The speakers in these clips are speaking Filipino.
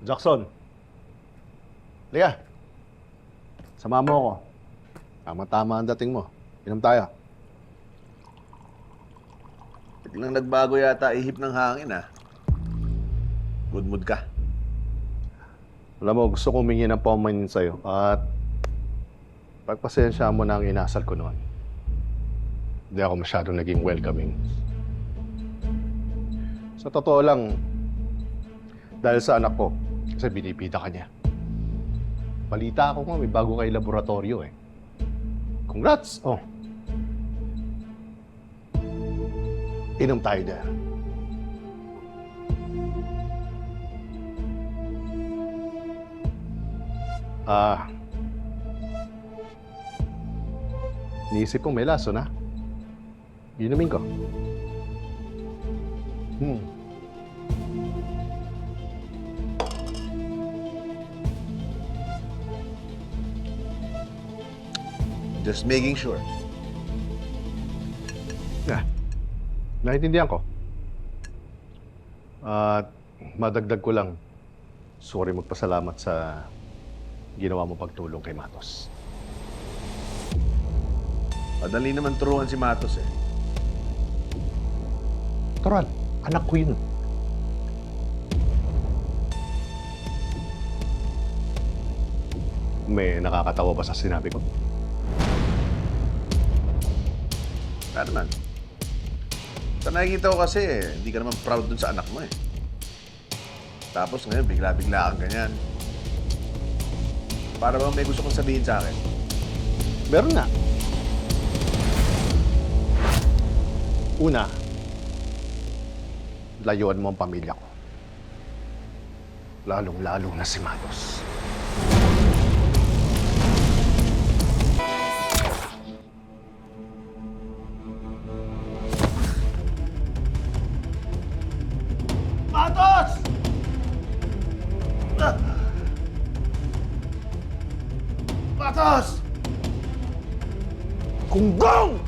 Jackson. Liga. Sama mo ako. Tama-tama ang dating mo. Inom tayo. Biglang nagbago yata ihip ng hangin, ah. Good mood ka. Alam mo, gusto kong humingi ng paumanhin sa'yo. At pagpasensya mo na ang inasal ko noon. Hindi ako masyadong naging welcoming. Sa totoo lang, dahil sa anak ko, kasi binibida ka niya. Balita ako nga, may bago kay laboratorio eh. Congrats! Oh. Inom tayo dyan. Niisip kong may laso na. Inumin ko. Just making sure. Yeah. Naintindihan ko. At madagdag ko lang, sorry magpasalamat sa ginawa mo pagtulong kay Matos. Madali naman turuan si Matos, eh. Toral, anak ko yun. May nakakatawa ba sa sinabi ko? Wala naman. Sa nakikita ko kasi, hindi ka naman proud dun sa anak mo, eh. Tapos ngayon, bigla-bigla kang ganyan. Para bang may gusto kong sabihin sa akin? Meron na. Una, layuan mo ang pamilya ko. Lalong-lalo na si Matos. Matos! Matos! Kunggong!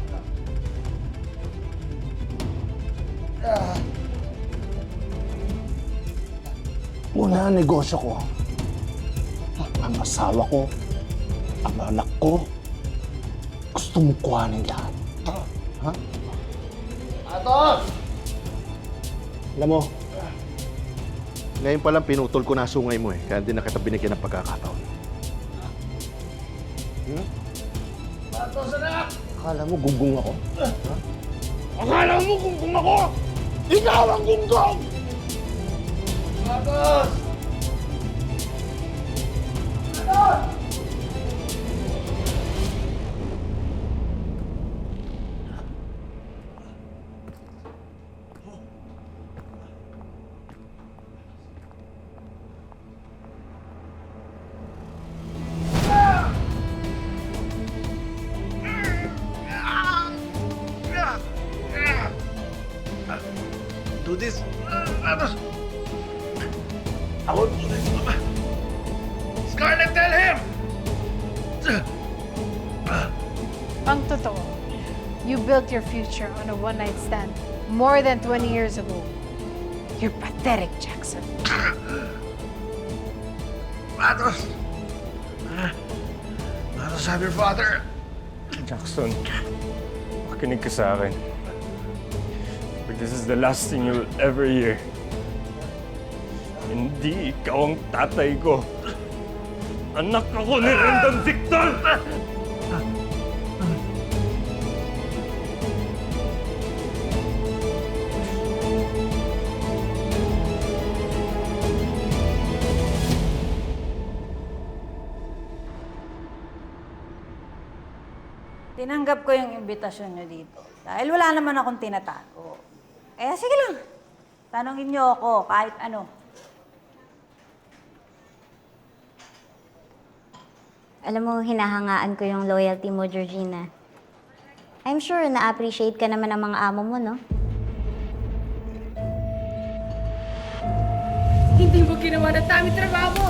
Una ang negosyo ko. Ang asawa ko, ang anak ko, gusto mong kuhanin lahat. Ha? Matos! Alam mo, ngayon palang pinutol ko na sungay mo eh, kaya hindi na kita binigyan ng pagkakataon. Matos, anak! Akala mo gunggong ako? Akala mo kung ako? Ikaw ang gunggong! Matos! Matos! Do this. Matos! Ako. Scarlett, tell him! Ang totoo, you built your future on a one-night stand more than 20 years ago. You're pathetic, Jackson. Matos! Matos, have your father. Jackson, makinig ka sa akin. But this is the last thing you'll ever hear. Hindi ikaw ang tatay ko. Anak ako ni Rendon Victor! Tinanggap ko yung imbitasyon nyo dito. Dahil wala naman akong tinatago. Eh, sige lang. Tanongin nyo ako kahit ano. Alam mo, hinahangaan ko yung loyalty mo, Georgina. I'm sure na-appreciate ka naman ng mga amo mo, no? Hindi mo ginawa na tami trabaho mo!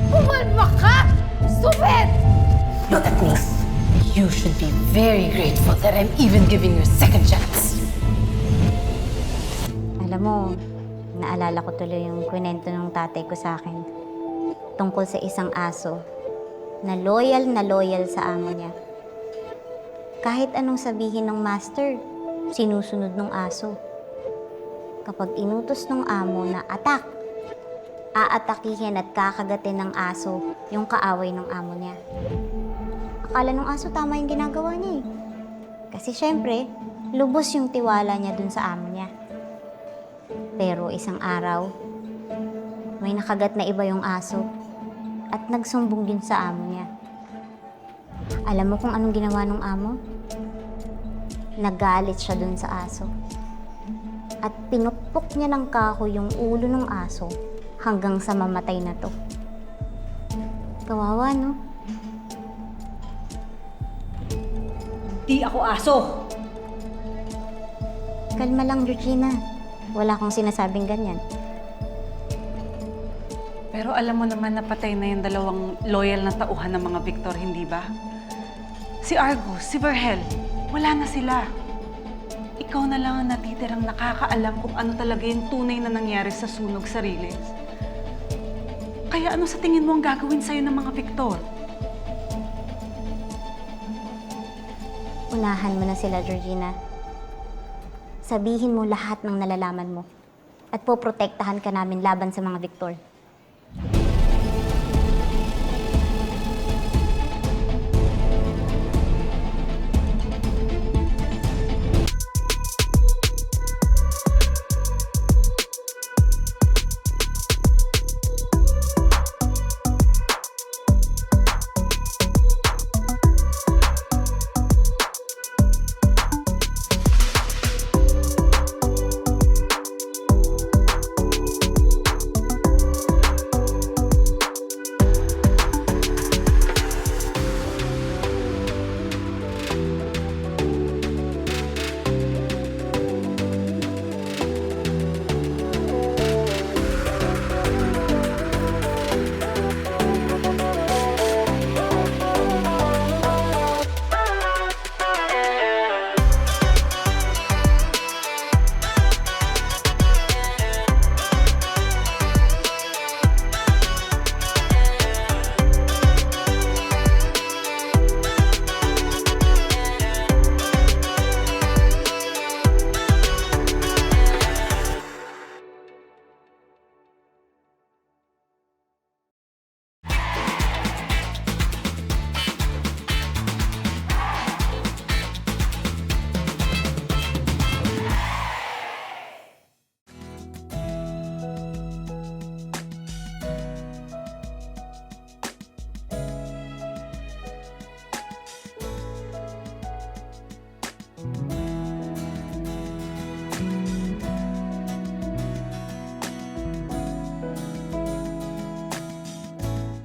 Pumalma ka! Stupid! Look at me. You should be very grateful that I'm even giving you a second chance. Alam mo, Naalala ko tuloy yung kwento ng tatay ko sa akin tungkol sa isang aso na loyal sa amo niya. Kahit anong sabihin ng master, sinusunod ng aso. Kapag inutos ng amo na attack, aatakihin at kakagatin ng aso yung kaaway ng amo niya. Akala ng aso tama yung ginagawa niya eh. Kasi syempre, lubos yung tiwala niya dun sa amo niya. Pero isang araw, may nakagat na iba yung aso at nagsumbong din sa amo niya. Alam mo kung anong ginawa ng amo? Nagalit siya dun sa aso. At pinukpok niya ng kahoy yung ulo ng aso hanggang sa mamatay na to. Kawawa, no? Di ako aso! Kalma lang, Georgina. Wala akong sinasabing ganyan. Pero alam mo naman na patay na yung dalawang loyal na tauhan ng mga Victor, hindi ba? Si Argus, si Vergel, wala na sila. Ikaw na lang ang natitirang nakakaalam kung ano talaga yung tunay na nangyari sa sunog sa Riles. Kaya ano sa tingin mo ang gagawin sa'yo ng mga Victor? Unahan mo na sila, Georgina. Sabihin mo lahat ng nalalaman mo. At poprotektahan ka namin laban sa mga Victor.